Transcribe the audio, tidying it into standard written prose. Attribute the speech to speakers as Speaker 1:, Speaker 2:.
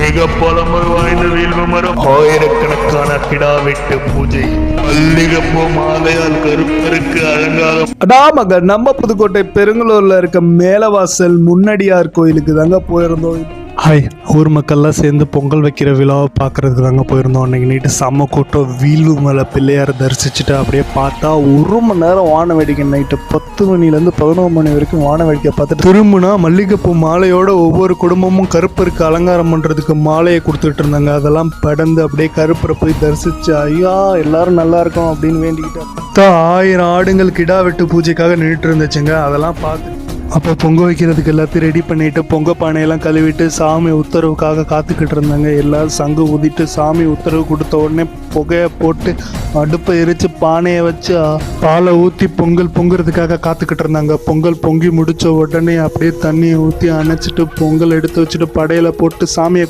Speaker 1: மிக பழமை வாய்ந்த வில்வ மரம், ஆயிரக்கணக்கான கிடா வெட்டு பூஜை, மல்லிகைப்பூ மாலையால் கருப்பருக்கு அலங்காரம்.
Speaker 2: அடாமக நம்ம புதுக்கோட்டை பெருங்களூர்ல இருக்க மேலவாசல் முன்னடியார் கோயிலுக்கு தாங்க போயிருந்தோம். ஹாய், ஊர் மக்கள்லாம் சேர்ந்து பொங்கல் வைக்கிற விழாவை பார்க்கறதுக்கு தாங்க போயிருந்தோம். அன்றைக்கி நைட்டு செம்ம கூட்டம். வீல்வு மலை பிள்ளையாரை தரிசிச்சுட்டு அப்படியே பார்த்தா 1 மணி நேரம் வான வேடிக்கை. நைட்டு 10 மணிலேருந்து 11 மணி வரைக்கும் வான வேடிக்கை பார்த்துட்டு திரும்பினா மல்லிகைப்பூ மாலையோட ஒவ்வொரு குடும்பமும் கருப்பருக்கு அலங்காரம் பண்ணுறதுக்கு மாலையை கொடுத்துட்டு இருந்தாங்க. அதெல்லாம் படந்து அப்படியே கருப்பரை போய் தரிசிச்சு ஐயா எல்லாரும் நல்லா இருக்கும் அப்படின்னு வேண்டிக்கிட்டு 1000 ஆடுங்கள் கிடா வெட்டு பூஜைக்காக நின்றுட்டு இருந்துச்சுங்க. அதெல்லாம் பார்த்து அப்போ பொங்க வைக்கிறதுக்கு எல்லாத்தையும் ரெடி பண்ணிட்டு பொங்க பானையெல்லாம் கழுவிட்டு சாமி உத்தரவுக்காக காத்துக்கிட்டு இருந்தாங்க. எல்லாரும் சங்கு ஊதிட்டு சாமி உத்தரவு கொடுத்த உடனே புகையை போட்டு அடுப்பை எரித்து பானையை வச்சு பாலை ஊற்றி பொங்கல் பொங்குறதுக்காக காத்துக்கிட்டு இருந்தாங்க. பொங்கல் பொங்கி முடித்த உடனே அப்படியே தண்ணியை ஊற்றி அணைச்சிட்டு பொங்கல் எடுத்து வச்சுட்டு படையில போட்டு சாமியை